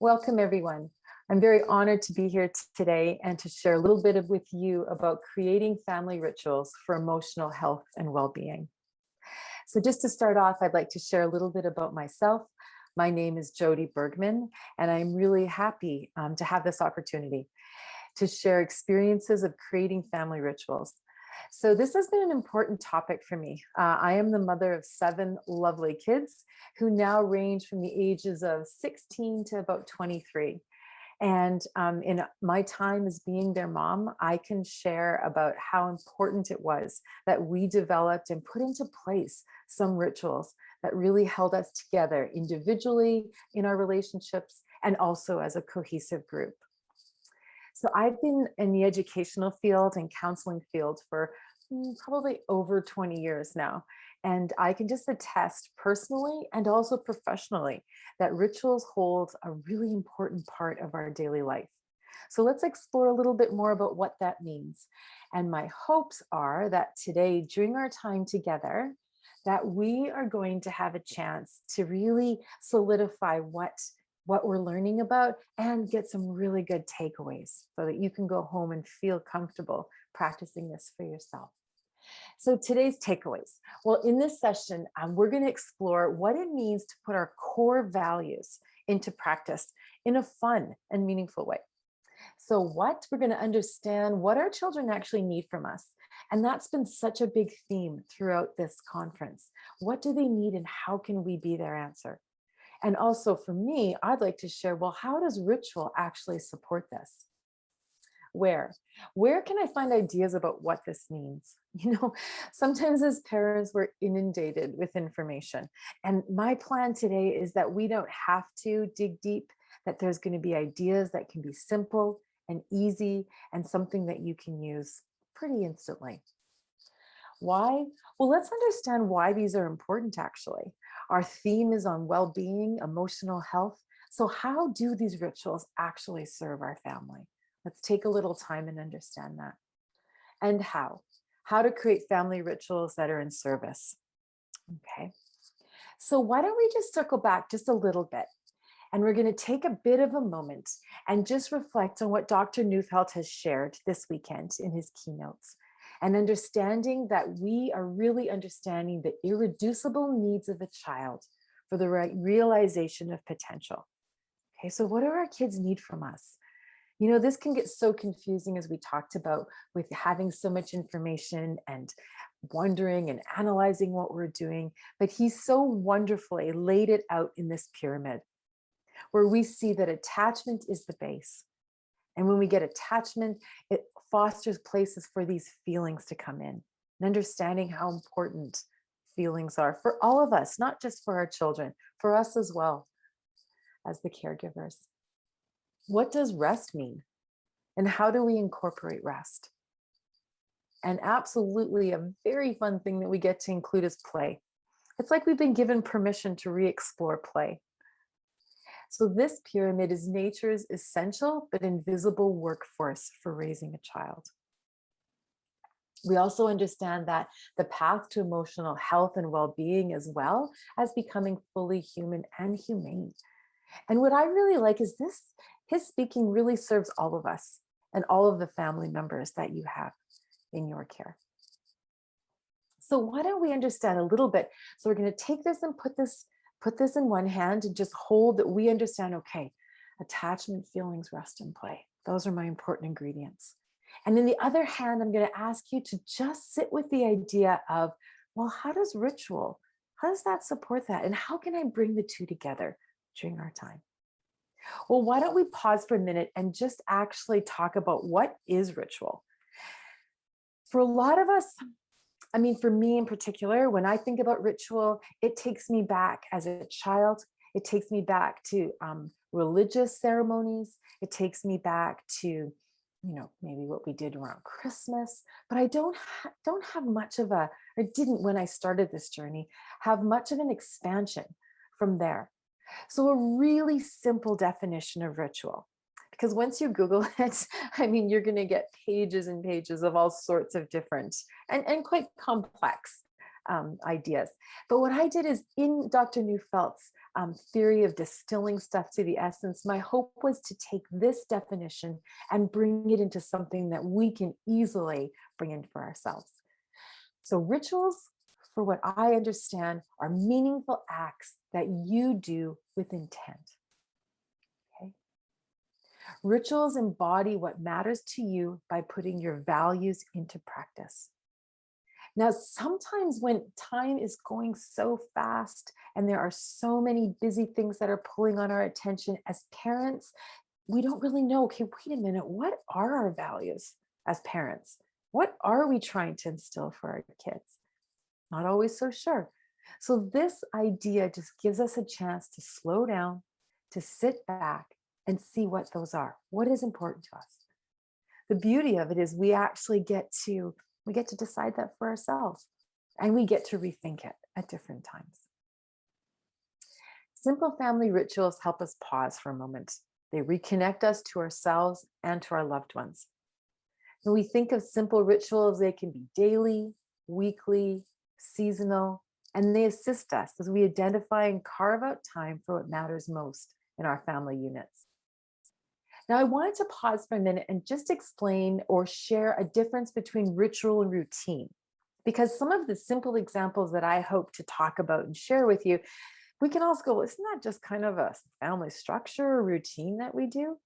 Welcome, everyone. I'm very honored to be here today and to share a little bit with you about creating family rituals for emotional health and well-being. So just to start off, I'd like to share a little bit about myself. My name is Jodi Bergman, and I'm really happy to have this opportunity to share experiences of creating family rituals. So this has been an important topic for me. I am the mother of 7 lovely kids who now range from the ages of 16 to about 23. And in my time as being their mom, I can share about how important it was that we developed and put into place some rituals that really held us together individually in our relationships and also as a cohesive group. So I've been in the educational field and counseling field for probably over 20 years now. And I can just attest personally and also professionally that rituals hold a really important part of our daily life. So let's explore a little bit more about what that means. And my hopes are that today, during our time together, that we are going to have a chance to really solidify what we're learning about and get some really good takeaways so that you can go home and feel comfortable practicing this for yourself. So today's takeaways. Well, in this session, we're going to explore what it means to put our core values into practice in a fun and meaningful way. So we're going to understand what our children actually need from us. And that's been such a big theme throughout this conference. What do they need and how can we be their answer? And also for me, I'd like to share, well, how does ritual actually support this? Where can I find ideas about what this means? Sometimes as parents, we're inundated with information. And my plan today is that we don't have to dig deep, that there's going to be ideas that can be simple and easy and something that you can use pretty instantly. Why? Well, let's understand why these are important, actually. Our theme is on well-being, emotional health. So how do these rituals actually serve our family? Let's take a little time and understand that. And how to create family rituals that are in service. Okay. So why don't we just circle back just a little bit? And we're going to take a bit of a moment and just reflect on what Dr. Neufeld has shared this weekend in his keynotes. And understanding that we are really understanding the irreducible needs of a child for the realization of potential. Okay, so what do our kids need from us? This can get so confusing as we talked about with having so much information and wondering and analyzing what we're doing. But he's so wonderfully laid it out in this pyramid where we see that attachment is the base. And when we get attachment, it fosters places for these feelings to come in and understanding how important feelings are for all of us, not just for our children, for us as well as the caregivers. What does rest mean? And how do we incorporate rest? And absolutely a very fun thing that we get to include is play. It's like we've been given permission to re-explore play. So this pyramid is nature's essential but invisible workforce for raising a child. We also understand that the path to emotional health and well-being as well as becoming fully human and humane. And what I really like is his speaking really serves all of us and all of the family members that you have in your care. So why don't we understand a little bit? So we're going to take this and put this in one hand and just hold that we understand, okay, attachment, feelings, rest, and play. Those are my important ingredients. And in the other hand, I'm going to ask you to just sit with the idea of, well, how does that support that? And how can I bring the two together during our time? Well, why don't we pause for a minute and just actually talk about what is ritual? For a lot of us, for me in particular, when I think about ritual, it takes me back as a child. It takes me back to religious ceremonies. It takes me back to, maybe what we did around Christmas. But I don't have much of or didn't when I started this journey, have much of an expansion from there. So a really simple definition of ritual, because once you Google it, you're going to get pages and pages of all sorts of different and quite complex ideas. But what I did is in Dr. Neufeld's theory of distilling stuff to the essence, my hope was to take this definition and bring it into something that we can easily bring in for ourselves. So rituals, for what I understand, are meaningful acts that you do with intent. Okay? Rituals embody what matters to you by putting your values into practice. Now, sometimes when time is going so fast and there are so many busy things that are pulling on our attention as parents, we don't really know, okay, wait a minute, what are our values as parents? What are we trying to instill for our kids? Not always so sure. So this idea just gives us a chance to slow down, to sit back and see what those are. What is important to us? The beauty of it is we actually get to decide that for ourselves, and we get to rethink it at different times. Simple family rituals help us pause for a moment. They reconnect us to ourselves and to our loved ones. When we think of simple rituals, they can be daily, weekly, seasonal, and they assist us as we identify and carve out time for what matters most in our family units. Now, I wanted to pause for a minute and just explain or share a difference between ritual and routine, because some of the simple examples that I hope to talk about and share with you, we can also go, well, isn't that just kind of a family structure or routine that we do?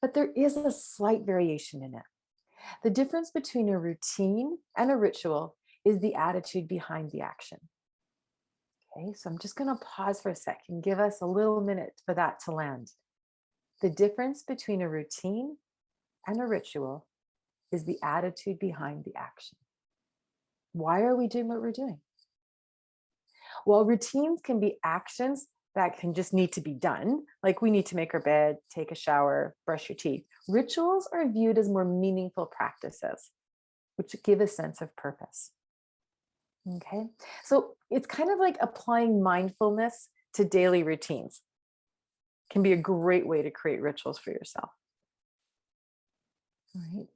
But there is a slight variation in it. The difference between a routine and a ritual is the attitude behind the action. Okay, so I'm just going to pause for a second, give us a little minute for that to land. The difference between a routine and a ritual is the attitude behind the action. Why are we doing what we're doing? Well, routines can be actions that can just need to be done, like we need to make our bed, take a shower, brush your teeth. Rituals are viewed as more meaningful practices, which give a sense of purpose. Okay, so it's kind of like applying mindfulness to daily routines. Can be a great way to create rituals for yourself. All right.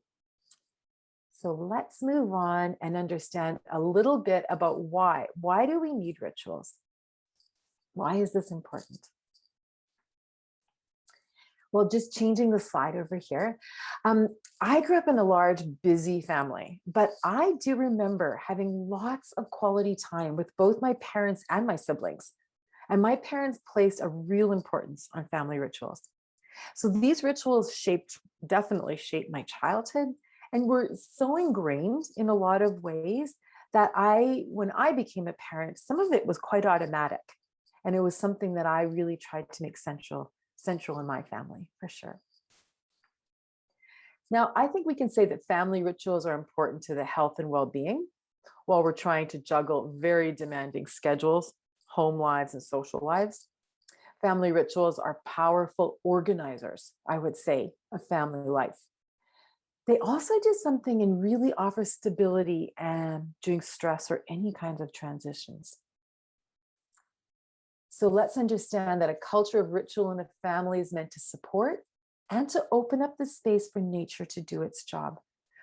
So let's move on and understand a little bit about why. Why do we need rituals? Why is this important? Well, just changing the slide over here. I grew up in a large, busy family, but I do remember having lots of quality time with both my parents and my siblings. And my parents placed a real importance on family rituals. So these rituals definitely shaped my childhood and were so ingrained in a lot of ways that when I became a parent, some of it was quite automatic. And it was something that I really tried to make central in my family, for sure. Now, I think we can say that family rituals are important to the health and well-being while we're trying to juggle very demanding schedules, home lives, and social lives. Family rituals are powerful organizers, I would say, of family life. They also do something and really offer stability and during stress or any kinds of transitions. So let's understand that a culture of ritual in a family is meant to support and to open up the space for nature to do its job,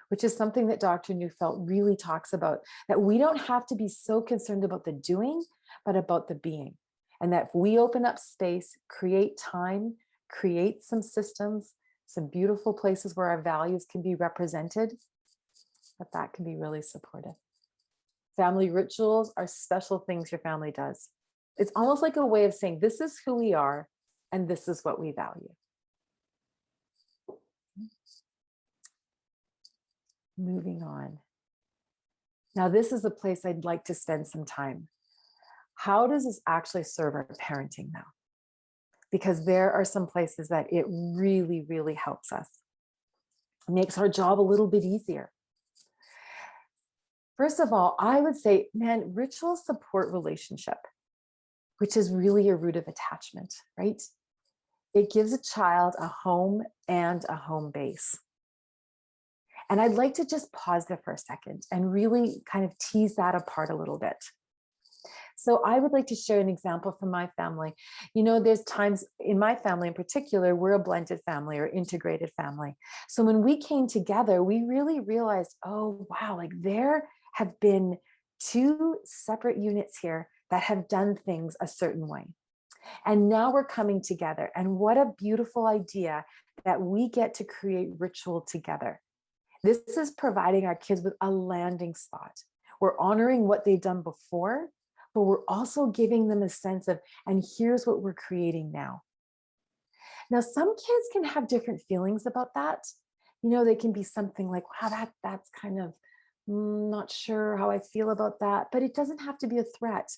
which is something that Dr. Neufeld really talks about, that we don't have to be so concerned about the doing, but about the being. And that if we open up space, create time, create some systems, some beautiful places where our values can be represented, that can be really supportive. Family rituals are special things your family does. It's almost like a way of saying, this is who we are, and this is what we value. Moving on. Now, this is a place I'd like to spend some time. How does this actually serve our parenting now? Because there are some places that it really, really helps us. It makes our job a little bit easier. First of all, I would say, man, rituals support relationship, which is really a root of attachment, right? It gives a child a home and a home base. And I'd like to just pause there for a second and really kind of tease that apart a little bit. So I would like to share an example from my family. You know, there's times in my family in particular, we're a blended family or integrated family. So when we came together, we really realized, oh, wow, like there have been two separate units here that have done things a certain way. And now we're coming together. And what a beautiful idea that we get to create ritual together. This is providing our kids with a landing spot. We're honoring what they've done before, but we're also giving them a sense of, and here's what we're creating now. Now, some kids can have different feelings about that. They can be something like, wow, that's kind of not sure how I feel about that, but it doesn't have to be a threat.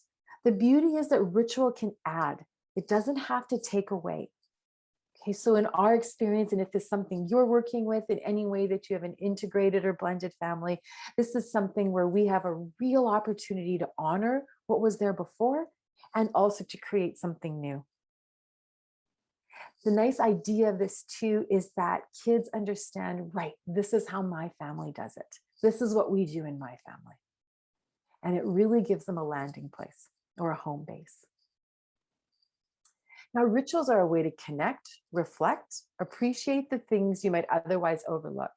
The beauty is that ritual can add. It doesn't have to take away. Okay, so in our experience, and if this is something you're working with in any way that you have an integrated or blended family, this is something where we have a real opportunity to honor what was there before and also to create something new. The nice idea of this too is that kids understand, right, this is how my family does it. This is what we do in my family. And it really gives them a landing place or a home base. Now, rituals are a way to connect, reflect, appreciate the things you might otherwise overlook.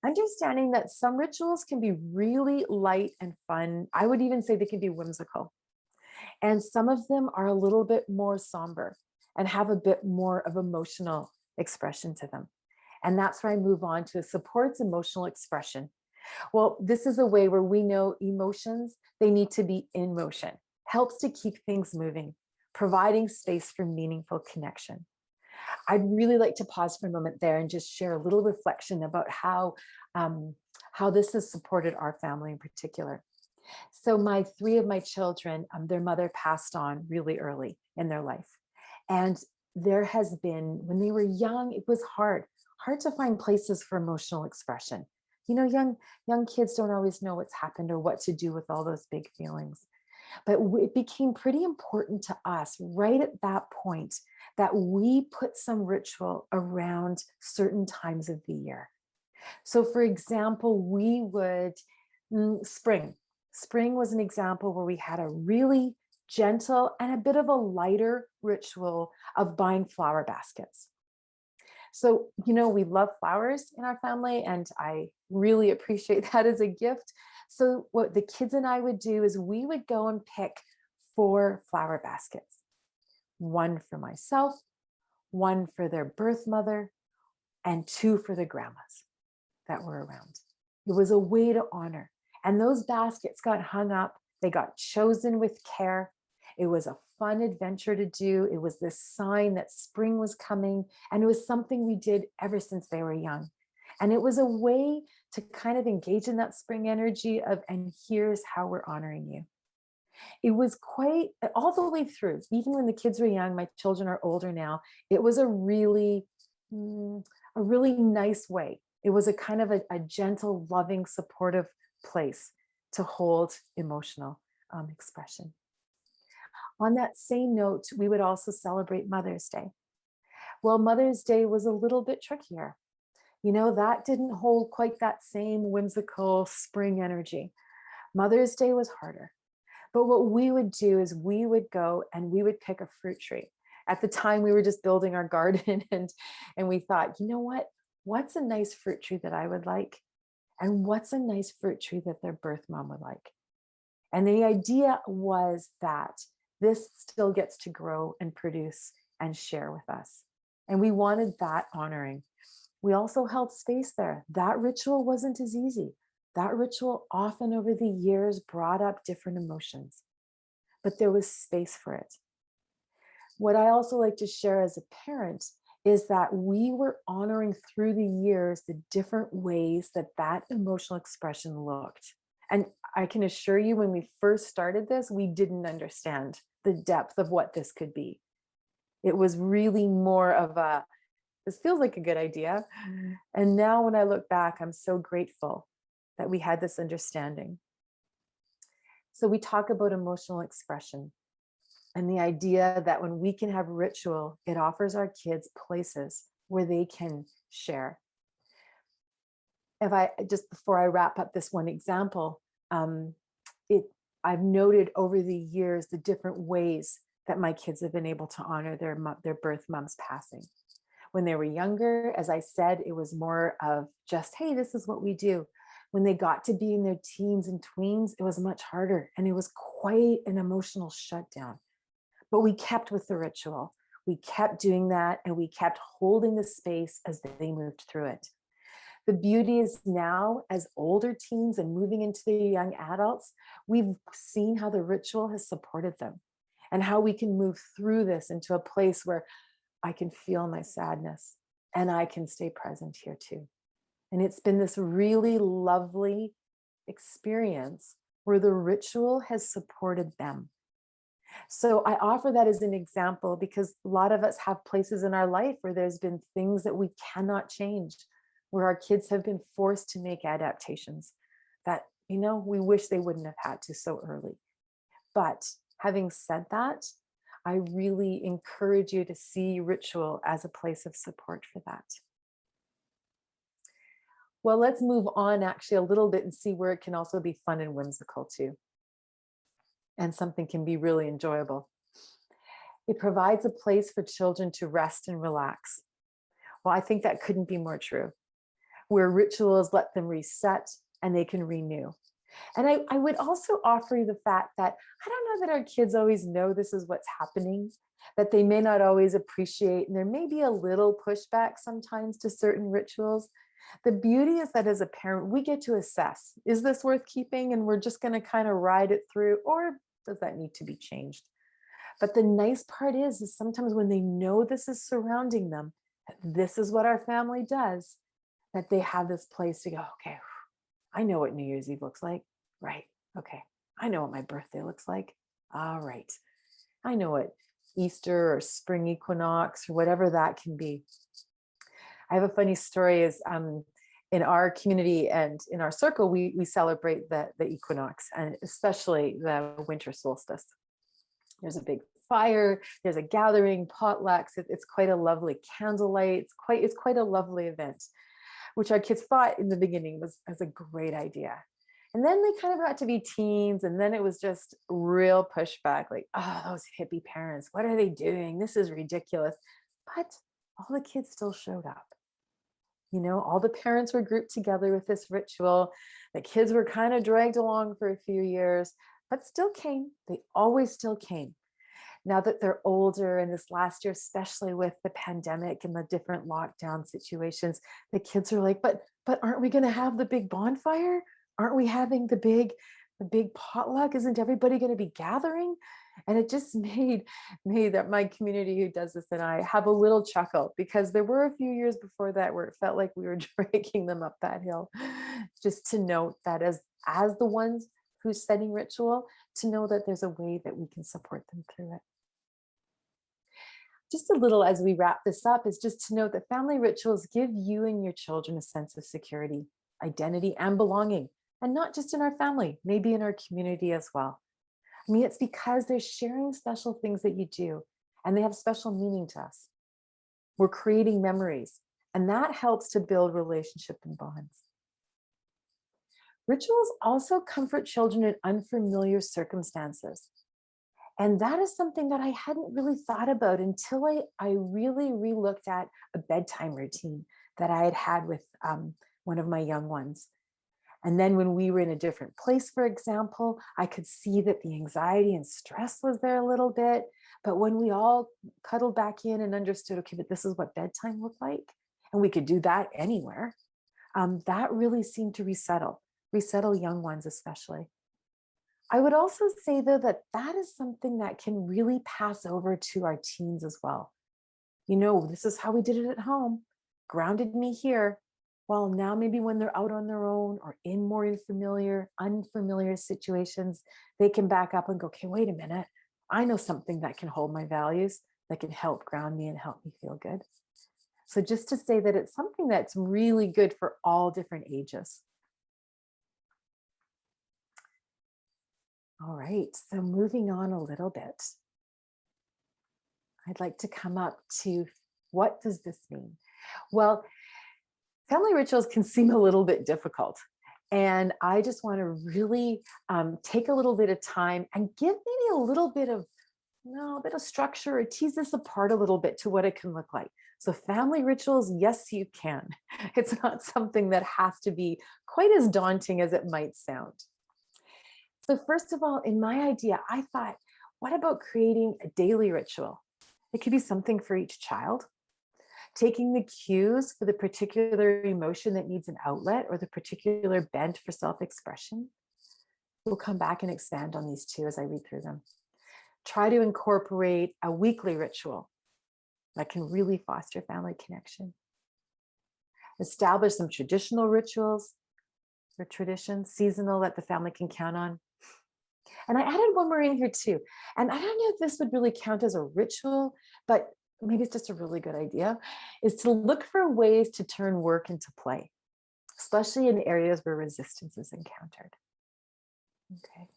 Understanding that some rituals can be really light and fun. I would even say they can be whimsical. And some of them are a little bit more somber and have a bit more of emotional expression to them. And that's where I move on to supports emotional expression. Well, this is a way where we know emotions, they need to be in motion, helps to keep things moving, providing space for meaningful connection. I'd really like to pause for a moment there and just share a little reflection about how this has supported our family in particular. So three of my children, their mother passed on really early in their life. And there has been, when they were young, it was hard to find places for emotional expression. Young kids don't always know what's happened or what to do with all those big feelings. But it became pretty important to us right at that point that we put some ritual around certain times of the year. So for example, we would, spring. Spring was an example where we had a really gentle and a bit of a lighter ritual of buying flower baskets. So, we love flowers in our family, and I really appreciate that as a gift. So what the kids and I would do is we would go and pick 4 flower baskets, one for myself, one for their birth mother, and 2 for the grandmas that were around. It was a way to honor. And those baskets got hung up. They got chosen with care. It was a fun adventure to do. It was this sign that spring was coming. And it was something we did ever since they were young. And it was a way to kind of engage in that spring energy of, and here's how we're honoring you. It was quite all the way through, even when the kids were young, my children are older now, it was a really nice way. It was a kind of a gentle, loving, supportive place to hold emotional expression. On that same note, we would also celebrate Mother's Day. Well, Mother's Day was a little bit trickier. That didn't hold quite that same whimsical spring energy. Mother's Day was harder. But what we would do is we would go and we would pick a fruit tree. At the time, we were just building our garden and we thought, what's a nice fruit tree that I would like? And what's a nice fruit tree that their birth mom would like? And the idea was that this still gets to grow and produce and share with us. And we wanted that honoring. We also held space there. That ritual wasn't as easy. That ritual often over the years brought up different emotions, but there was space for it. What I also like to share as a parent is that we were honoring through the years the different ways that emotional expression looked. And I can assure you, when we first started this, we didn't understand the depth of what this could be. It was really more of this feels like a good idea. And now when I look back, I'm so grateful that we had this understanding. So we talk about emotional expression and the idea that when we can have ritual, it offers our kids places where they can share. Just before I wrap up this one example, I've noted over the years the different ways that my kids have been able to honor their birth mom's passing. When they were younger, as I said, it was more of just, hey, this is what we do. When they got to be in their teens and tweens, it was much harder, and it was quite an emotional shutdown. but we kept with the ritual. We kept doing that, and we kept holding the space as they moved through it. The beauty is now, as older teens and moving into the young adults, we've seen how the ritual has supported them and how we can move through this into a place where I can feel my sadness and I can stay present here too. And it's been this really lovely experience where the ritual has supported them. So I offer that as an example because a lot of us have places in our life where there's been things that we cannot change, where our kids have been forced to make adaptations that, we wish they wouldn't have had to so early. But having said that, I really encourage you to see ritual as a place of support for that. Well, let's move on actually a little bit and see where it can also be fun and whimsical too. And something can be really enjoyable. It provides a place for children to rest and relax. Well, I think that couldn't be more true, where rituals let them reset and they can renew. And I would also offer you the fact that I don't know that our kids always know this is what's happening, that they may not always appreciate, and there may be a little pushback sometimes to certain rituals. The beauty is that as a parent, we get to assess, is this worth keeping? And we're just going to kind of ride it through, or does that need to be changed? But the nice part is sometimes when they know this is surrounding them, that this is what our family does, that they have this place to go, okay, I know what New Year's Eve looks like. Right. Okay. I know what my birthday looks like. All right. I know what Easter or spring equinox or whatever that can be. I have a funny story is in our community and in our circle, we celebrate the equinox, and especially the winter solstice. There's a big fire, there's a gathering, potlucks. It's quite a lovely candlelight. It's quite a lovely event, which our kids thought in the beginning was a great idea. And then they kind of got to be teens, and then it was just real pushback, like, oh, those hippie parents, what are they doing? This is ridiculous. But all the kids still showed up. All the parents were grouped together with this ritual. The kids were kind of dragged along for a few years, but still came. They always still came. Now that they're older, and this last year, especially with the pandemic and the different lockdown situations, the kids are like, but aren't we going to have the big bonfire? Aren't we having the big potluck? Isn't everybody going to be gathering? And it just made that my community who does this and I have a little chuckle, because there were a few years before that where it felt like we were dragging them up that hill. Just to note that as the ones who's setting ritual, to know that there's a way that we can support them through it. Just a little as we wrap this up is just to note that family rituals give you and your children a sense of security, identity, and belonging, and not just in our family, maybe in our community as well. I mean, it's because they're sharing special things that you do, and they have special meaning to us. We're creating memories, and that helps to build relationship and bonds. Rituals also comfort children in unfamiliar circumstances. And that is something that I hadn't really thought about until I really relooked at a bedtime routine that I had with one of my young ones. And then when we were in a different place, for example, I could see that the anxiety and stress was there a little bit. But when we all cuddled back in and understood, okay, but this is what bedtime looked like, and we could do that anywhere, that really seemed to resettle young ones especially. I would also say, though, that is something that can really pass over to our teens as well. This is how we did it at home, grounded me here. Well, now maybe when they're out on their own or in more unfamiliar situations, they can back up and go, okay, wait a minute. I know something that can hold my values, that can help ground me and help me feel good. So just to say that it's something that's really good for all different ages. All right, so moving on a little bit, I'd like to come up to, what does this mean? Well, family rituals can seem a little bit difficult. And I just want to really take a little bit of time and give maybe a little bit of structure, or tease this apart a little bit to what it can look like. So family rituals, yes, you can. It's not something that has to be quite as daunting as it might sound. So first of all, in my idea, I thought, What about creating a daily ritual? It could be something for each child. Taking the cues for the particular emotion that needs an outlet or the particular bent for self-expression. We'll come back and expand on these two as I read through them. Try to incorporate a weekly ritual that can really foster family connection. Establish some traditional rituals or traditions, seasonal, that the family can count on. And I added one more in here too. And I don't know if this would really count as a ritual, but maybe it's just a really good idea, is to look for ways to turn work into play, especially in areas where resistance is encountered. Okay.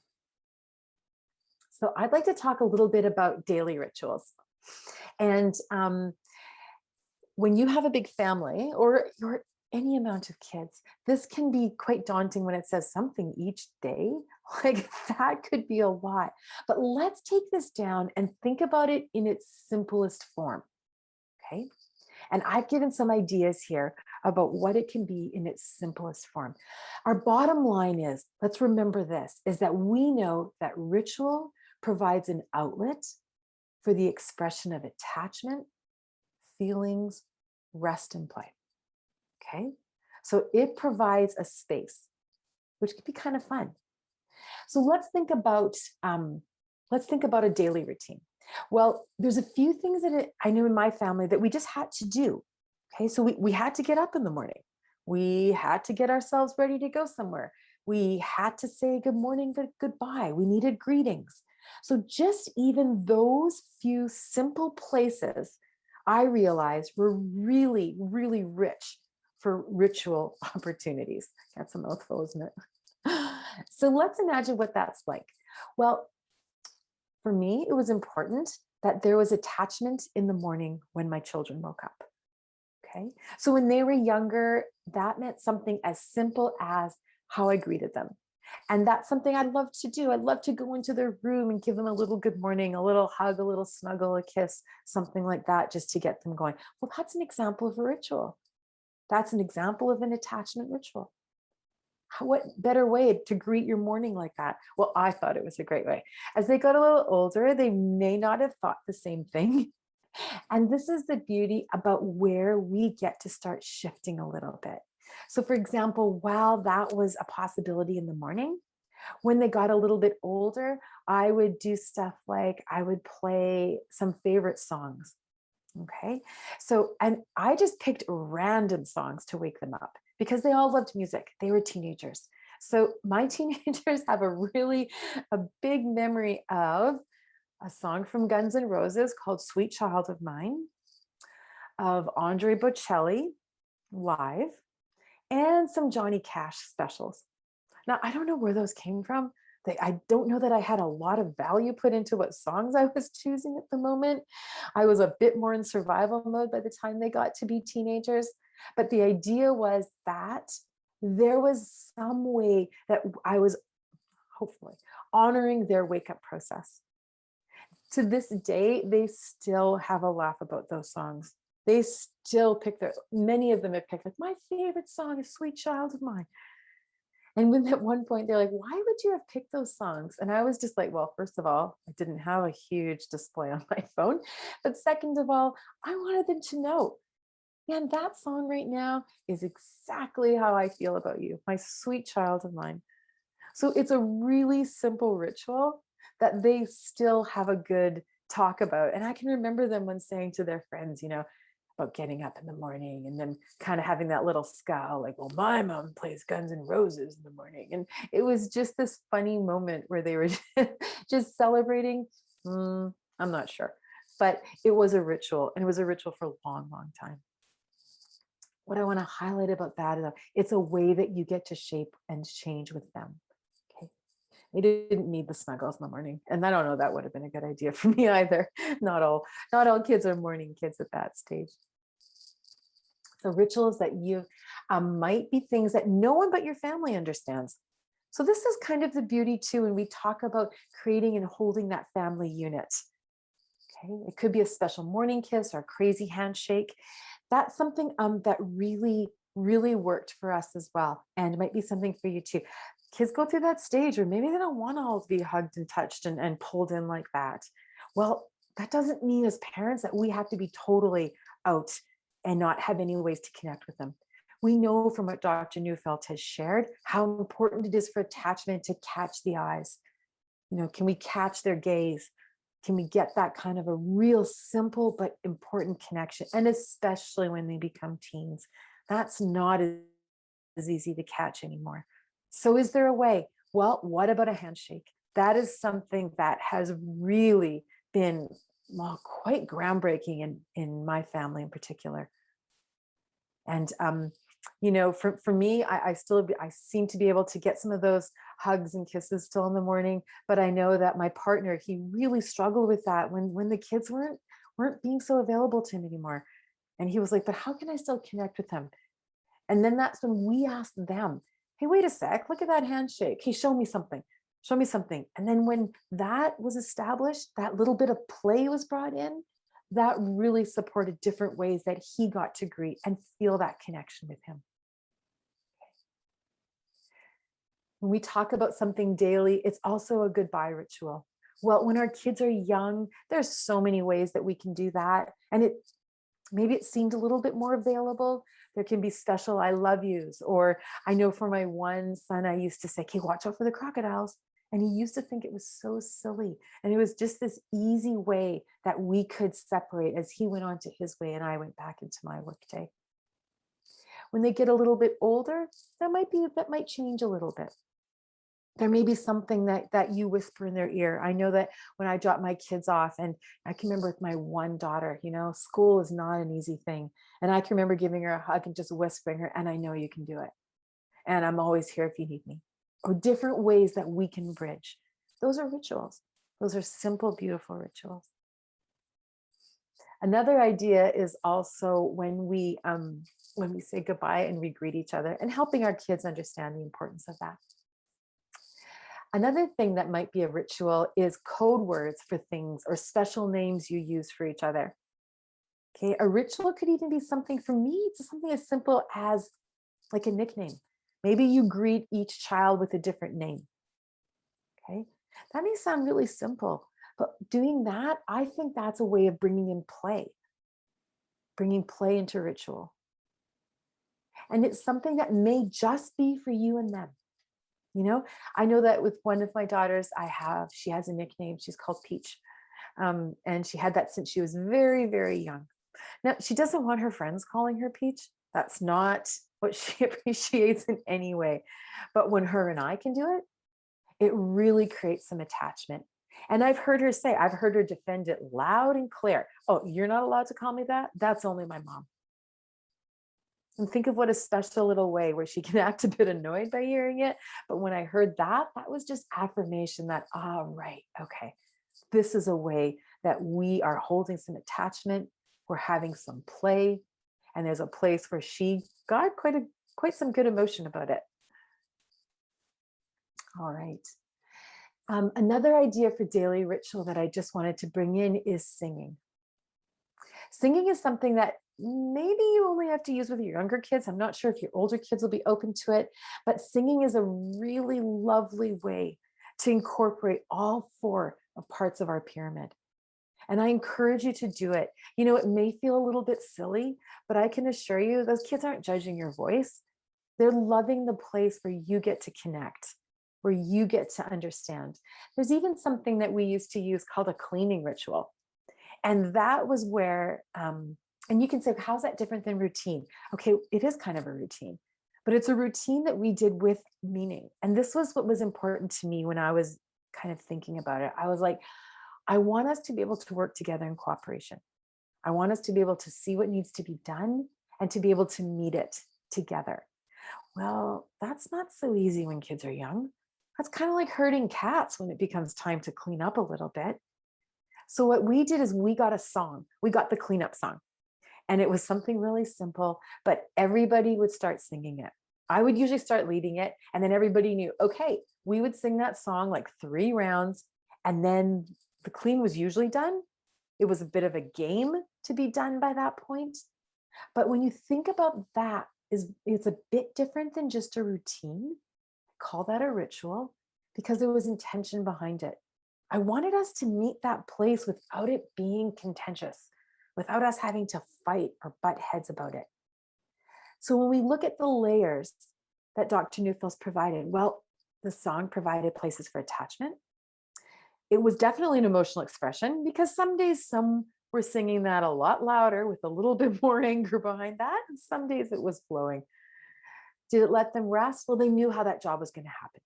So I'd like to talk a little bit about daily rituals. And when you have a big family or any amount of kids, this can be quite daunting when it says something each day. Like that could be a lot. But let's take this down and think about it in its simplest form. Okay. And I've given some ideas here about what it can be in its simplest form. Our bottom line is, let's remember this, is that we know that ritual provides an outlet for the expression of attachment, feelings, rest, and play. Okay, so it provides a space, which could be kind of fun. So let's think about a daily routine. Well, there's a few things that I know in my family that we just had to do. Okay, so we had to get up in the morning. We had to get ourselves ready to go somewhere. We had to say good morning, goodbye. We needed greetings. So just even those few simple places, I realized were really, really rich for ritual opportunities. That's a mouthful, isn't it? So let's imagine what that's like. Well, for me, it was important that there was attachment in the morning when my children woke up. Okay, so when they were younger, that meant something as simple as how I greeted them. And that's something I'd love to do. I'd love to go into their room and give them a little good morning, a little hug, a little snuggle, a kiss, something like that, just to get them going. Well, that's an example of a ritual. That's an example of an attachment ritual. What better way to greet your morning like that? Well, I thought it was a great way. As they got a little older, they may not have thought the same thing. And this is the beauty about where we get to start shifting a little bit. So for example, while that was a possibility in the morning, when they got a little bit older, I would do stuff like I would play some favorite songs. Okay. So, and I just picked random songs to wake them up because they all loved music. They were teenagers. So my teenagers have a big memory of a song from Guns N' Roses called Sweet Child of Mine, of Andre Bocelli live, and some Johnny Cash specials. Now, I don't know where those came from. I don't know that I had a lot of value put into what songs I was choosing at the moment. I was a bit more in survival mode by the time they got to be teenagers. But the idea was that there was some way that I was hopefully honoring their wake-up process. To this day, they still have a laugh about those songs. They still pick many of them have picked, like, my favorite song is Sweet Child of Mine. And when at one point they're like, why would you have picked those songs? And I was just like, well, first of all, I didn't have a huge display on my phone. But second of all, I wanted them to know, man, that song right now is exactly how I feel about you, my sweet child of mine. So it's a really simple ritual that they still have a good talk about. And I can remember them when saying to their friends, about getting up in the morning and then kind of having that little scowl, like, well, my mom plays Guns N' Roses in the morning. And it was just this funny moment where they were just celebrating. I'm not sure, but it was a ritual, and it was a ritual for a long, long time. What I want to highlight about that is it's a way that you get to shape and change with them. Okay. They didn't need the snuggles in the morning. And I don't know, that would have been a good idea for me either. Not all kids are morning kids at that stage. So rituals that you might be things that no one but your family understands. So this is kind of the beauty too, when we talk about creating and holding that family unit. Okay, it could be a special morning kiss or a crazy handshake. That's something that really, really worked for us as well, and might be something for you too. Kids go through that stage where maybe they don't want to all be hugged and touched and pulled in like that. Well, that doesn't mean as parents that we have to be totally out and not have any ways to connect with them. We know from what Dr. Neufeld has shared how important it is for attachment to catch the eyes. Can we catch their gaze? Can we get that kind of a real simple but important connection? And especially when they become teens, that's not as easy to catch anymore. So is there a way? Well, what about a handshake? That is something that has really been, well, quite groundbreaking in my family in particular. And for me, I seem to be able to get some of those hugs and kisses still in the morning. But I know that my partner, he really struggled with that when the kids weren't being so available to him anymore. And he was like, but how can I still connect with them? And then that's when we asked them, hey, wait a sec, look at that handshake. Hey, show me something. Show me something. And then when that was established, that little bit of play was brought in, that really supported different ways that he got to greet and feel that connection with him. When we talk about something daily, it's also a goodbye ritual. Well, when our kids are young, there's so many ways that we can do that. And maybe it seemed a little bit more available. There can be special I love yous. Or I know for my one son, I used to say, okay, watch out for the crocodiles. And he used to think it was so silly. And it was just this easy way that we could separate as he went on to his way and I went back into my workday. When they get a little bit older, that might change a little bit. There may be something that you whisper in their ear. I know that when I drop my kids off, and I can remember with my one daughter, school is not an easy thing. And I can remember giving her a hug and just whispering her, and I know you can do it. And I'm always here if you need me. Or different ways that we can bridge. Those are rituals. Those are simple, beautiful rituals. Another idea is also when we say goodbye and we greet each other, and helping our kids understand the importance of that. Another thing that might be a ritual is code words for things or special names you use for each other. Okay, a ritual could even be something, for me, it's something as simple as like a nickname. Maybe you greet each child with a different name. Okay, that may sound really simple, but doing that, I think that's a way of bringing play into ritual. And it's something that may just be for you and them. I know that with one of my daughters, she has a nickname. She's called Peach. And she had that since she was very, very young. Now, she doesn't want her friends calling her Peach. That's not what she appreciates in any way. But when her and I can do it, it really creates some attachment. And I've heard her defend it loud and clear. Oh, you're not allowed to call me that? That's only my mom. And think of what a special little way where she can act a bit annoyed by hearing it. But when I heard that was just affirmation that, right, okay, this is a way that we are holding some attachment. We're having some play. And there's a place where she got quite some good emotion about it. All right. Another idea for daily ritual that I just wanted to bring in is singing. Singing is something that maybe you only have to use with your younger kids. I'm not sure if your older kids will be open to it, but singing is a really lovely way to incorporate all four of parts of our pyramid. And I encourage you to do it. It may feel a little bit silly, but I can assure you those kids aren't judging your voice. They're loving the place where you get to connect, where you get to understand. There's even something that we used to use called a cleaning ritual. And that was where, and you can say, how's that different than routine? Okay, it is kind of a routine, but it's a routine that we did with meaning. And this was what was important to me when I was kind of thinking about it. I was like, I want us to be able to work together in cooperation. I want us to be able to see what needs to be done and to be able to meet it together. Well, that's not so easy when kids are young. That's kind of like herding cats when it becomes time to clean up a little bit. So what we did is we got a song. We got the cleanup song. And it was something really simple, but everybody would start singing it. I would usually start leading it, and then everybody knew, okay, we would sing that song like 3 rounds, and then the clean was usually done. It was a bit of a game to be done by that point. But when you think about that, it's a bit different than just a routine. call that a ritual because there was intention behind it. I wanted us to meet that place without it being contentious, without us having to fight or butt heads about it. So when we look at the layers that Dr. Neufeld provided, well, the song provided places for attachment. It was definitely an emotional expression because some days some were singing that a lot louder with a little bit more anger behind that. And some days it was flowing. Did it let them rest? Well, they knew how that job was going to happen.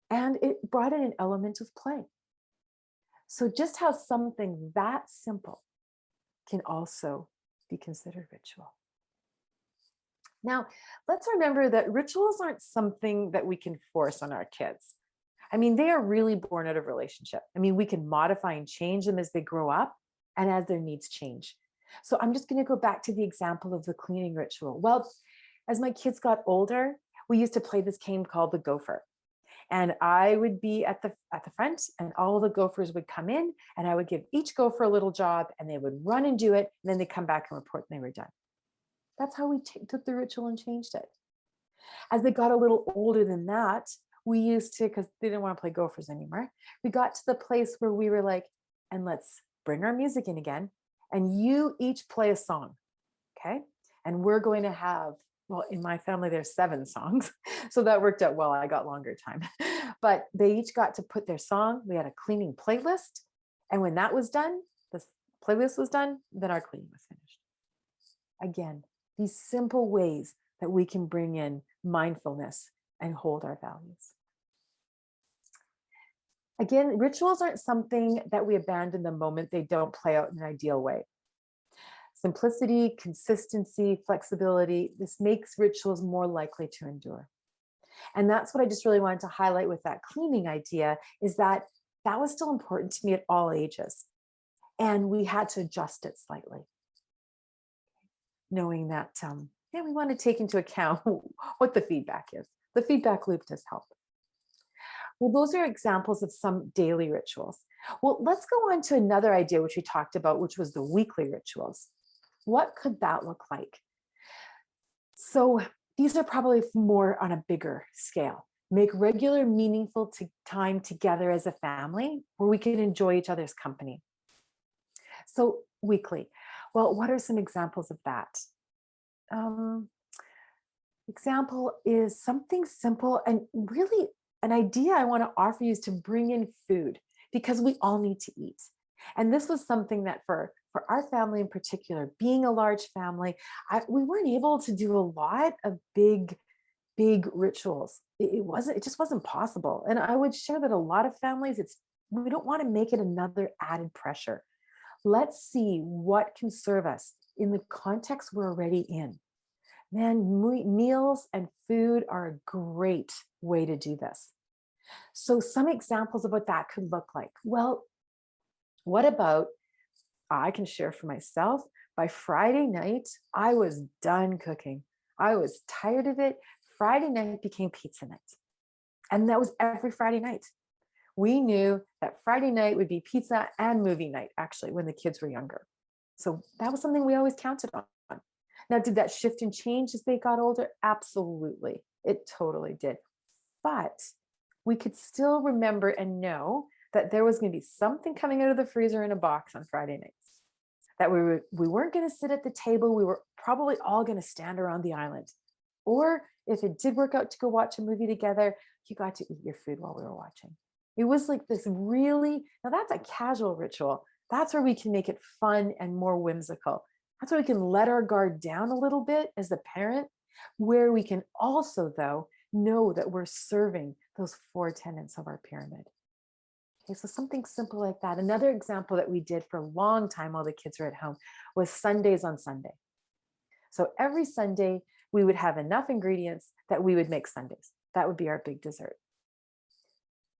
And it brought in an element of play. So just how something that simple can also be considered ritual. Now, let's remember that rituals aren't something that we can force on our kids. I mean, they are really born out of relationship. I mean, we can modify and change them as they grow up and as their needs change. So I'm just going to go back to the example of the cleaning ritual. Well, as my kids got older, we used to play this game called the gopher. And I would be at the front and all the gophers would come in and I would give each gopher a little job and they would run and do it. And then they come back and report they were done. That's how we took the ritual and changed it. As they got a little older than that, we used to, because they didn't want to play gophers anymore, we got to the place where we were like, and let's bring our music in again. And you each play a song, okay? And we're going to have, well, in my family, there's 7 songs. So that worked out well. I got longer time. But they each got to put their song. We had a cleaning playlist. And when that was done, the playlist was done, then our cleaning was finished. Again, these simple ways that we can bring in mindfulness and hold our values. Again, rituals aren't something that we abandon the moment they don't play out in an ideal way. Simplicity, consistency, flexibility, this makes rituals more likely to endure. And that's what I just really wanted to highlight with that cleaning idea, is that that was still important to me at all ages. And we had to adjust it slightly, knowing that we want to take into account what the feedback is. The feedback loop does help. Well, those are examples of some daily rituals. Well, let's go on to another idea which we talked about, which was the weekly rituals. What could that look like? So these are probably more on a bigger scale. Make regular, meaningful time together as a family where we can enjoy each other's company. So weekly. Well, what are some examples of that? Example is something simple and really an idea I want to offer you is to bring in food because we all need to eat. And this was something that for our family in particular, being a large family, we weren't able to do a lot of big rituals. It just wasn't possible. And I would share that a lot of families, we don't want to make it another added pressure. Let's see what can serve us in the context we're already in. Man, meals and food are a great way to do this. So some examples of what that could look like. Well, what about, I can share for myself, by Friday night, I was done cooking. I was tired of it. Friday night became pizza night. And that was every Friday night. We knew that Friday night would be pizza and movie night, actually, when the kids were younger. So that was something we always counted on. Now, did that shift and change as they got older? Absolutely. It totally did. But we could still remember and know that there was going to be something coming out of the freezer in a box on Friday nights. That we weren't going to sit at the table. We were probably all going to stand around the island. Or if it did work out to go watch a movie together, you got to eat your food while we were watching. It was like this really, now that's a casual ritual. That's where we can make it fun and more whimsical. That's where we can let our guard down a little bit as the parent, where we can also, though, know that we're serving those 4 tenets of our pyramid. Okay, so something simple like that. Another example that we did for a long time while the kids were at home was Sundays on Sunday. So every Sunday, we would have enough ingredients that we would make sundaes. That would be our big dessert.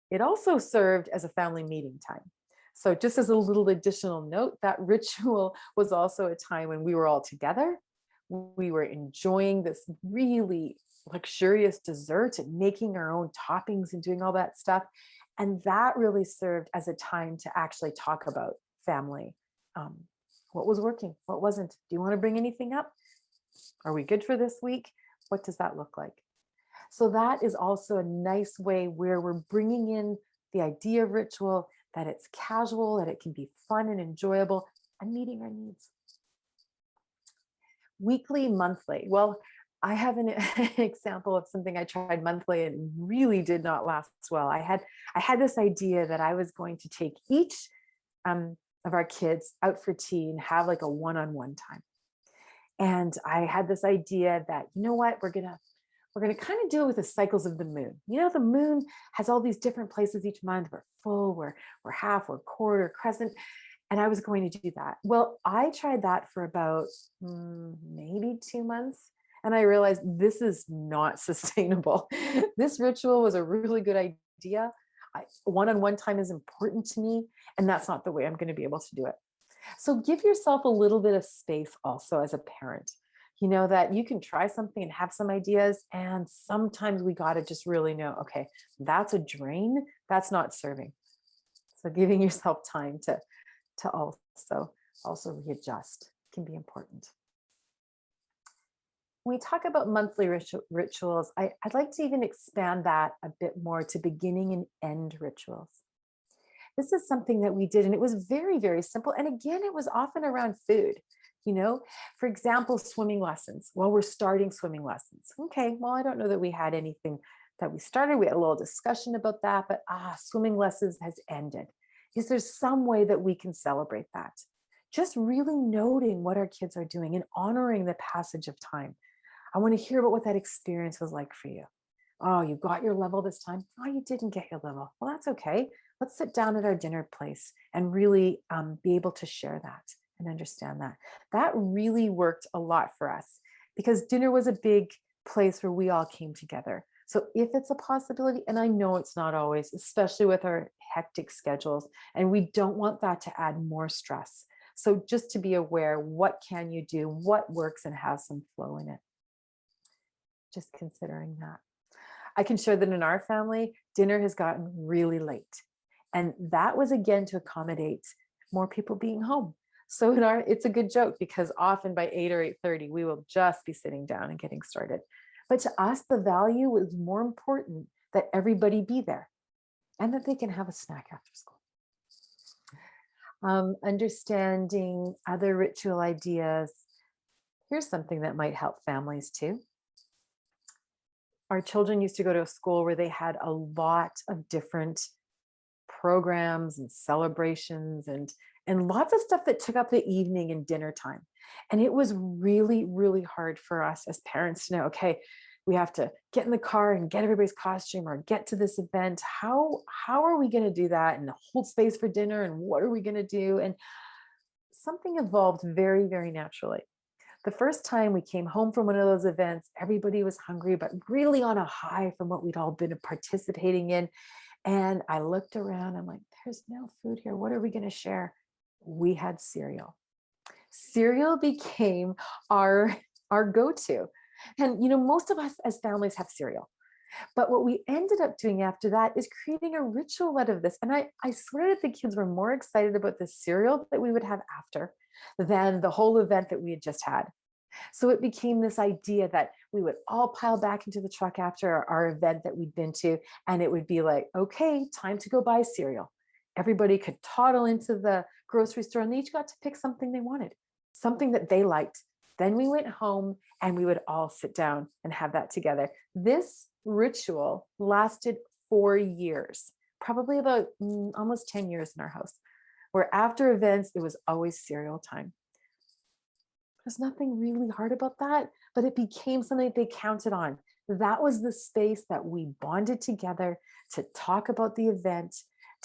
It also served as a family meeting time. So just as a little additional note, that ritual was also a time when we were all together. We were enjoying this really luxurious dessert and making our own toppings and doing all that stuff. And that really served as a time to actually talk about family. What was working? What wasn't? Do you want to bring anything up? Are we good for this week? What does that look like? So that is also a nice way where we're bringing in the idea of ritual, that it's casual, that it can be fun and enjoyable, and meeting our needs. Weekly, monthly. Well, I have an example of something I tried monthly and really did not last well. I had this idea that I was going to take each of our kids out for tea and have like a one-on-one time. And I had this idea that, you know what, we're gonna kind of do it with the cycles of the moon. You know, the moon has all these different places each month. We're full, we're half, we're quarter, crescent. And I was going to do that. Well, I tried that for about maybe 2 months. And I realized this is not sustainable. This ritual was a really good idea. One-on-one time is important to me, and that's not the way I'm going to be able to do it. So give yourself a little bit of space also as a parent. You know that you can try something and have some ideas, and sometimes we got to just really know, okay, that's a drain, that's not serving. So giving yourself time to also readjust can be important. When we talk about monthly rituals, I'd like to even expand that a bit more to beginning and end rituals. This is something that we did, and it was very, very simple. And again, it was often around food. You know, for example, swimming lessons. Well, we're starting swimming lessons. Okay, well, I don't know that we had anything that we started. We had a little discussion about that, but swimming lessons has ended. Is there some way that we can celebrate that? Just really noting what our kids are doing and honoring the passage of time. I want to hear about what that experience was like for you. Oh, you got your level this time. Oh, you didn't get your level. Well, that's okay. Let's sit down at our dinner place and really be able to share that and understand that. That really worked a lot for us because dinner was a big place where we all came together. So if it's a possibility, and I know it's not always, especially with our hectic schedules, and we don't want that to add more stress. So just to be aware, what can you do, what works and has some flow in it. Just considering that. I can share that in our family, dinner has gotten really late. And that was again to accommodate more people being home. So it's a good joke because often by 8 or 8:30, we will just be sitting down and getting started. But to us, the value was more important that everybody be there and that they can have a snack after school. Understanding other ritual ideas. Here's something that might help families too. Our children used to go to a school where they had a lot of different programs and celebrations and lots of stuff that took up the evening and dinner time. And it was really, really hard for us as parents to know, okay, we have to get in the car and get everybody's costume or get to this event. How are we going to do that and hold space for dinner? And what are we going to do? And something evolved very, very naturally. The first time we came home from one of those events, everybody was hungry, but really on a high from what we'd all been participating in. And I looked around, I'm like, there's no food here. What are we going to share? We had cereal. Cereal became our go-to. And, you know, most of us as families have cereal. But what we ended up doing after that is creating a ritual out of this. And I swear that the kids were more excited about the cereal that we would have after than the whole event that we had just had. So it became this idea that we would all pile back into the truck after our event that we'd been to. And it would be like, okay, time to go buy cereal. Everybody could toddle into the grocery store and they each got to pick something they wanted, something that they liked. Then we went home and we would all sit down and have that together. This ritual lasted 4 years, probably about almost 10 years in our house, where after events, it was always cereal time. There's nothing really hard about that, but it became something that they counted on. That was the space that we bonded together to talk about the event,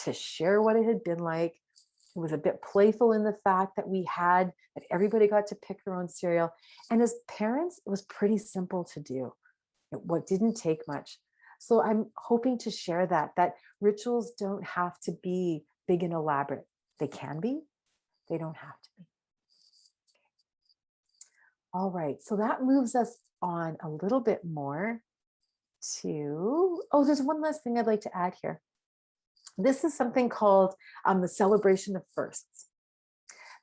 to share what it had been like. It was a bit playful in the fact that that everybody got to pick their own cereal. And as parents, it was pretty simple to do. What didn't take much. So I'm hoping to share that rituals don't have to be big and elaborate. They can be, they don't have to be. All right, so that moves us on a little bit more to, there's one last thing I'd like to add here. This is something called the celebration of firsts.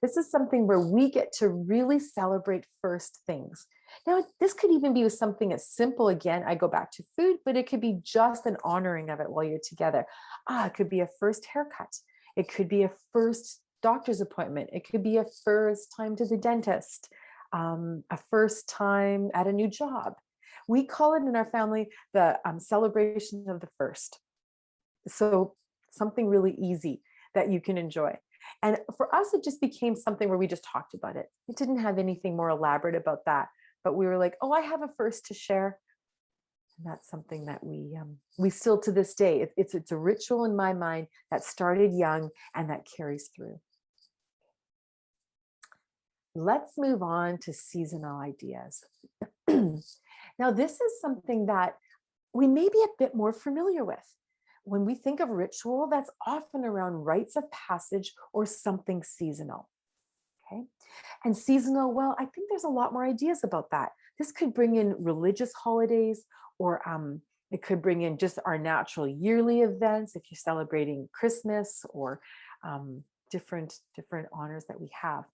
This is something where we get to really celebrate first things. Now, this could even be with something as simple. Again, I go back to food, but it could be just an honoring of it while you're together. It could be a first haircut. It could be a first doctor's appointment. It could be a first time to the dentist, a first time at a new job. We call it in our family the celebration of the first. So something really easy that you can enjoy. And for us, it just became something where we just talked about it. It didn't have anything more elaborate about that, but we were like, oh, I have a first to share. And that's something that we still to this day, it's a ritual in my mind that started young and that carries through. Let's move on to seasonal ideas. Now, this is something that we may be a bit more familiar with. When we think of ritual, that's often around rites of passage or something seasonal. Okay. And seasonal, well, I think there's a lot more ideas about that. This could bring in religious holidays, or it could bring in just our natural yearly events if you're celebrating Christmas or different honors that we have.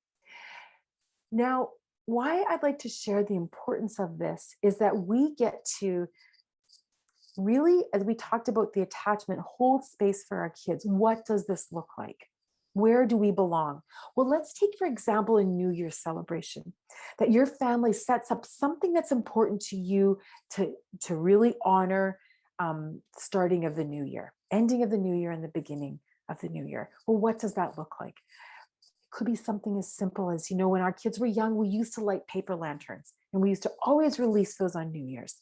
Now, why I'd like to share the importance of this is that we get to really, as we talked about the attachment, hold space for our kids. What does this look like? Where do we belong? Well, let's take, for example, a New Year's celebration, that your family sets up something that's important to you to really honor starting of the new year, ending of the new year and the beginning of the new year. Well, what does that look like? Could be something as simple as, when our kids were young, we used to light paper lanterns, and we used to always release those on New Year's.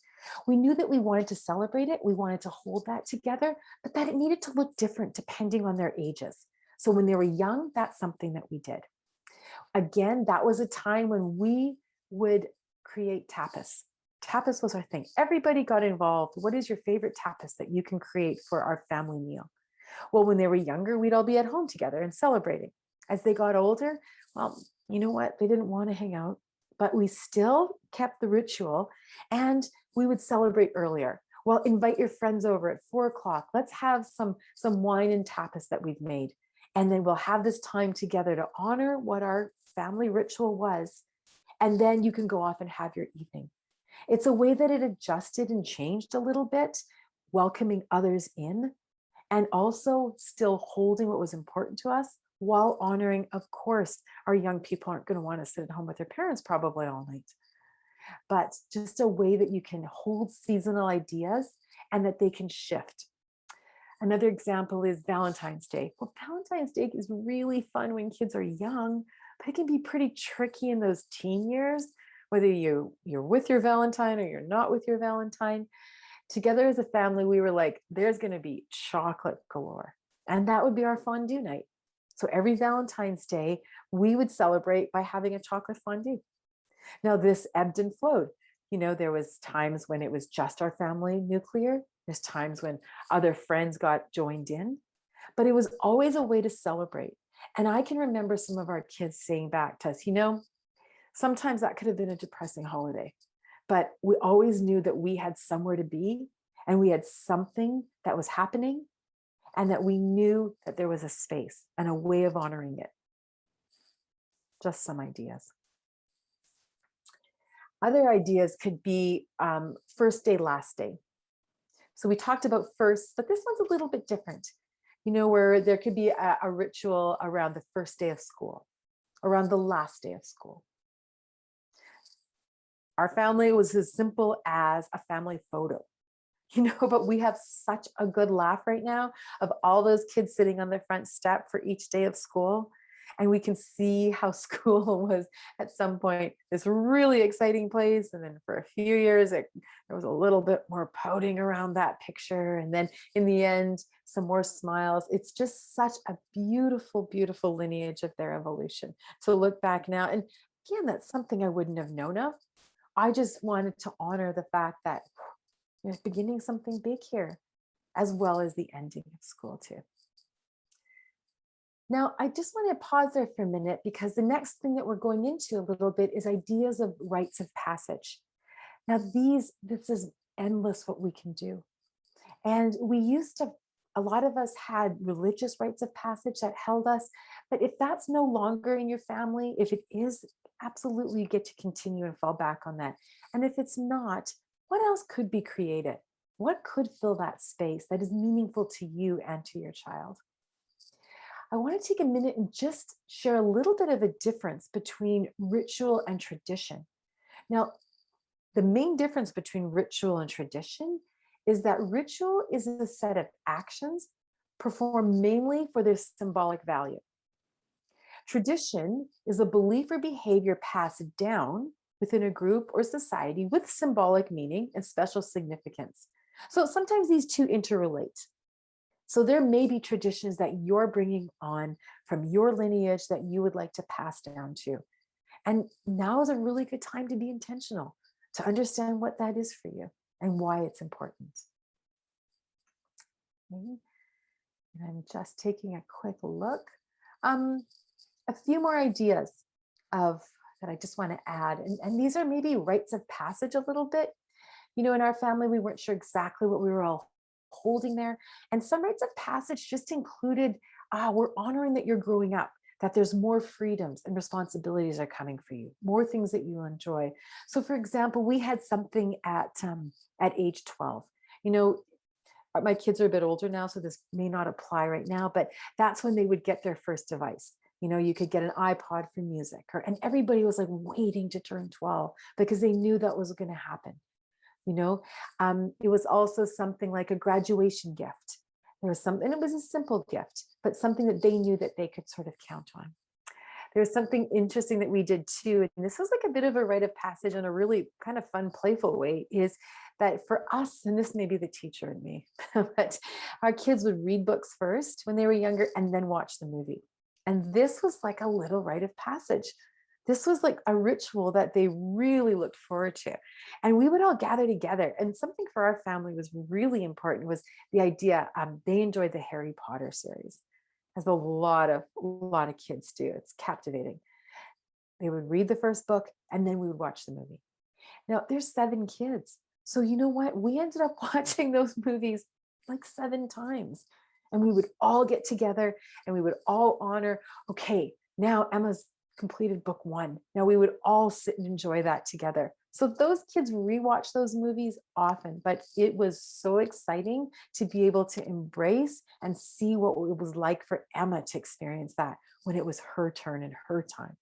We knew that we wanted to celebrate it. We wanted to hold that together, but that it needed to look different depending on their ages. So when they were young, that's something that we did. Again, that was a time when we would create tapas. Tapas was our thing. Everybody got involved. What is your favorite tapas that you can create for our family meal? Well, when they were younger, we'd all be at home together and celebrating. As they got older, well, you know what? They didn't want to hang out, but we still kept the ritual, and we would celebrate earlier. Well, invite your friends over at 4:00. Let's have some wine and tapas that we've made. And then we'll have this time together to honor what our family ritual was. And then you can go off and have your evening. It's a way that it adjusted and changed a little bit, welcoming others in, and also still holding what was important to us, while honoring, of course, our young people aren't going to want to sit at home with their parents probably all night. But just a way that you can hold seasonal ideas and that they can shift. Another example is Valentine's Day. Well, Valentine's Day is really fun when kids are young, but it can be pretty tricky in those teen years, whether you're with your Valentine or you're not with your Valentine. Together as a family, we were like, there's going to be chocolate galore. And that would be our fondue night. So every Valentine's Day, we would celebrate by having a chocolate fondue. Now, this ebbed and flowed. There was times when it was just our family nuclear. There's times when other friends got joined in, but it was always a way to celebrate. And I can remember some of our kids saying back to us, sometimes that could have been a depressing holiday, but we always knew that we had somewhere to be, and we had something that was happening, and that we knew that there was a space and a way of honoring it. Just some ideas. Other ideas could be first day, last day. So we talked about first, but this one's a little bit different, where there could be a ritual around the first day of school, around the last day of school. Our family was as simple as a family photo. But we have such a good laugh right now of all those kids sitting on the front step for each day of school. And we can see how school was at some point this really exciting place. And then for a few years, there was a little bit more pouting around that picture. And then in the end, some more smiles. It's just such a beautiful, beautiful lineage of their evolution to look back now. And again, that's something I wouldn't have known of. I just wanted to honor the fact that there's beginning something big here, as well as the ending of school too. Now, I just want to pause there for a minute, because the next thing that we're going into a little bit is ideas of rites of passage. Now, this is endless what we can do. And we used to a lot of us had religious rites of passage that held us. But if that's no longer in your family, if it is, absolutely you get to continue and fall back on that. And if it's not, what else could be created? What could fill that space that is meaningful to you and to your child? I want to take a minute and just share a little bit of a difference between ritual and tradition. Now, the main difference between ritual and tradition is that ritual is a set of actions performed mainly for their symbolic value. Tradition is a belief or behavior passed down within a group or society with symbolic meaning and special significance. So sometimes these two interrelate. So there may be traditions that you're bringing on from your lineage that you would like to pass down to. And now is a really good time to be intentional, to understand what that is for you and why it's important. Okay. And I'm just taking a quick look. A few more ideas of that I just want to add. And these are maybe rites of passage a little bit. You know, in our family, we weren't sure exactly what we were all holding there. And some rites of passage just included, we're honoring that you're growing up, that there's more freedoms and responsibilities are coming for you, more things that you enjoy. So for example, we had something at age 12. You know, my kids are a bit older now, so this may not apply right now, but that's when they would get their first device. You know, you could get an iPod for music, and everybody was like waiting to turn 12 because they knew that was going to happen. You know, it was also something like a graduation gift. There was something, and it was a simple gift, but something that they knew that they could sort of count on. There's something interesting that we did too, and this was like a bit of a rite of passage in a really kind of fun, playful way, is that for us, and this may be the teacher in me, but our kids would read books first when they were younger and then watch the movie. And this was like a little rite of passage. This was like a ritual that they really looked forward to. And we would all gather together. And something for our family was really important was the idea, they enjoyed the Harry Potter series, as a lot of kids do. It's captivating. They would read the first book and then we would watch the movie. Now there's 7 kids. So you know what? We ended up watching those movies like 7 times. And we would all get together and we would all honor, okay, now Emma's completed book 1. Now we would all sit and enjoy that together. So those kids rewatch those movies often, but it was so exciting to be able to embrace and see what it was like for Emma to experience that when it was her turn and her time.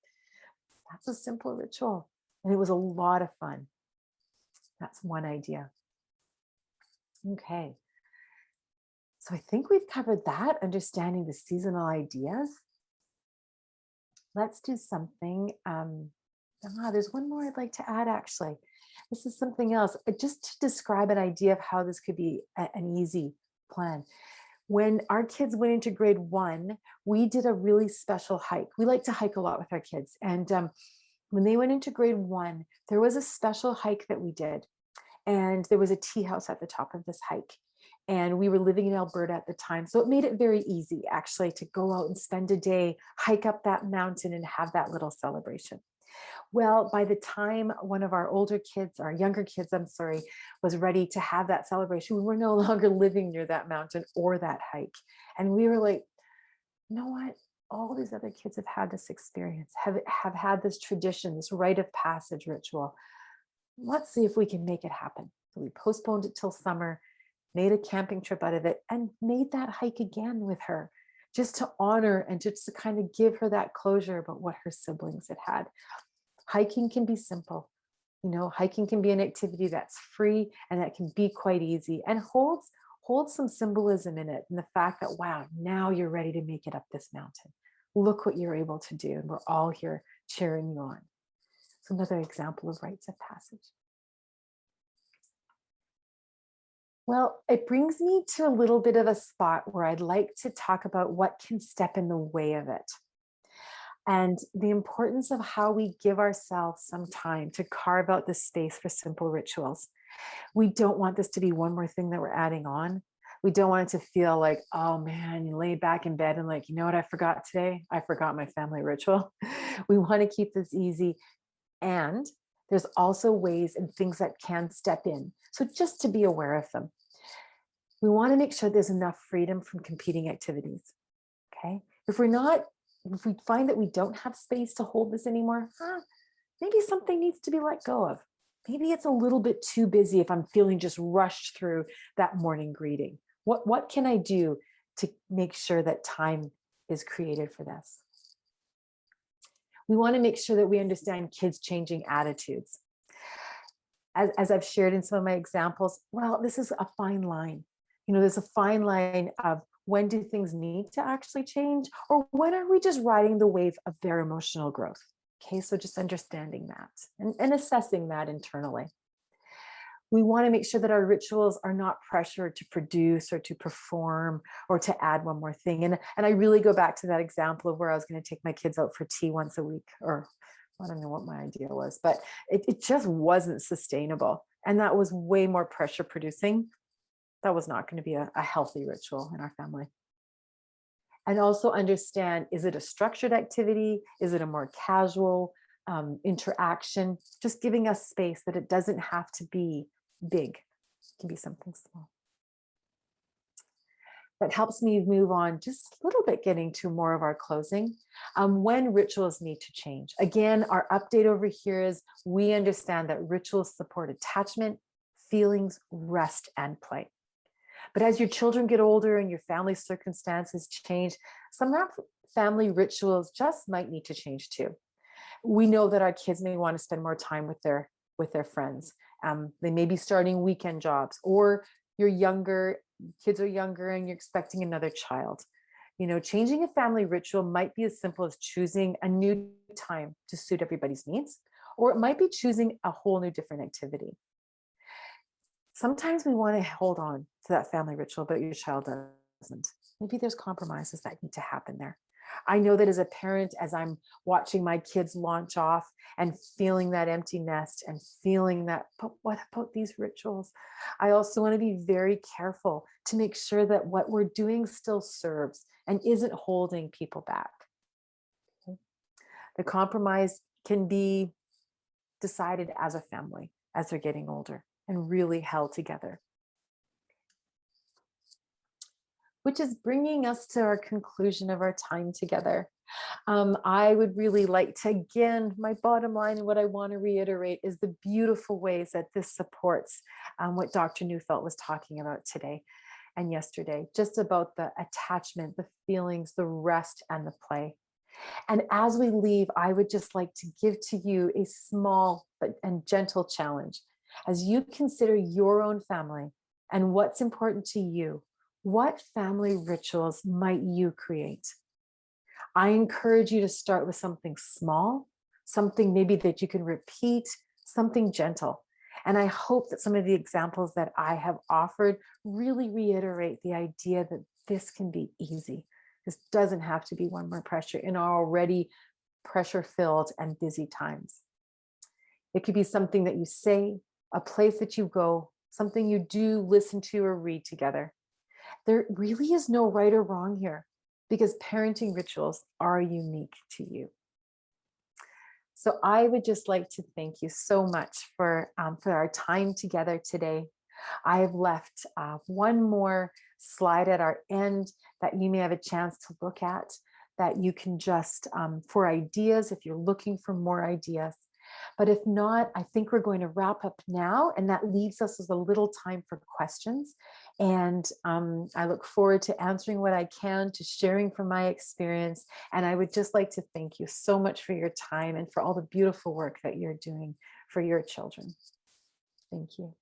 That's a simple ritual, and it was a lot of fun. That's one idea. Okay. So I think we've covered that, understanding the seasonal ideas. Let's do something. There's one more I'd like to add, actually. This is something else, just to describe an idea of how this could be an easy plan. When our kids went into grade 1, we did a really special hike. We like to hike a lot with our kids. And when they went into grade 1, there was a special hike that we did. And there was a tea house at the top of this hike. And we were living in Alberta at the time. So it made it very easy, actually, to go out and spend a day, hike up that mountain and have that little celebration. Well, by the time one of our younger kids, was ready to have that celebration, we were no longer living near that mountain or that hike. And we were like, you know what? All these other kids have had this experience, have had this tradition, this rite of passage ritual. Let's see if we can make it happen. So we postponed it till summer, made a camping trip out of it, and made that hike again with her, just to honor and just to kind of give her that closure about what her siblings had had. Hiking can be simple. You know, hiking can be an activity that's free and that can be quite easy and holds some symbolism in it. And the fact that, wow, now you're ready to make it up this mountain. Look what you're able to do. And we're all here cheering you on. So another example of rites of passage. Well, it brings me to a little bit of a spot where I'd like to talk about what can step in the way of it, and the importance of how we give ourselves some time to carve out the space for simple rituals. We don't want this to be one more thing that we're adding on. We don't want it to feel like, oh man, you lay back in bed and like, you know what I forgot today? I forgot my family ritual. We want to keep this easy. And there's also ways and things that can step in. So just to be aware of them. We want to make sure there's enough freedom from competing activities. Okay. If we find that we don't have space to hold this anymore, maybe something needs to be let go of. Maybe it's a little bit too busy if I'm feeling just rushed through that morning greeting. What can I do to make sure that time is created for this? We want to make sure that we understand kids changing attitudes. As I've shared in some of my examples, well, this is a fine line. There's a fine line of when do things need to actually change, or when are we just riding the wave of their emotional growth? Okay, so just understanding that and assessing that internally. We want to make sure that our rituals are not pressured to produce or to perform or to add one more thing. And I really go back to that example of where I was going to take my kids out for tea once a week, or I don't know what my idea was, but it just wasn't sustainable. And that was way more pressure producing. That was not going to be a healthy ritual in our family. And also understand, is it a structured activity? Is it a more casual interaction? Just giving us space that it doesn't have to be big. It can be something small. That helps me move on just a little bit, getting to more of our closing. When rituals need to change. Again, our update over here is we understand that rituals support attachment, feelings, rest, and play. But as your children get older and your family circumstances change, some family rituals just might need to change too. We know that our kids may want to spend more time with their friends. They may be starting weekend jobs, or kids are younger and you're expecting another child. Changing a family ritual might be as simple as choosing a new time to suit everybody's needs, or it might be choosing a whole new different activity. Sometimes we want to hold on to that family ritual, but your child doesn't. Maybe there's compromises that need to happen there. I know that as a parent, as I'm watching my kids launch off and feeling that empty nest and feeling that, but what about these rituals? I also want to be very careful to make sure that what we're doing still serves and isn't holding people back. Okay. The compromise can be decided as a family as they're getting older and really held together. Which is bringing us to our conclusion of our time together. I would really like to, again, my bottom line and what I want to reiterate is the beautiful ways that this supports what Dr. Neufeld was talking about today and yesterday, just about the attachment, the feelings, the rest, and the play. And as we leave, I would just like to give to you a small and gentle challenge. As you consider your own family and what's important to you, what family rituals might you create? I encourage you to start with something small, something maybe that you can repeat, something gentle. And I hope that some of the examples that I have offered really reiterate the idea that this can be easy. This doesn't have to be one more pressure in our already pressure-filled and busy times. It could be something that you say, a place that you go, something you do, listen to, or read together. There really is no right or wrong here, because parenting rituals are unique to you. So I would just like to thank you so much for our time together today. I have left one more slide at our end that you may have a chance to look at, that you can just, for ideas, if you're looking for more ideas. But if not, I think we're going to wrap up now, and that leaves us with a little time for questions. And I look forward to answering what I can, to sharing from my experience. And I would just like to thank you so much for your time and for all the beautiful work that you're doing for your children. Thank you.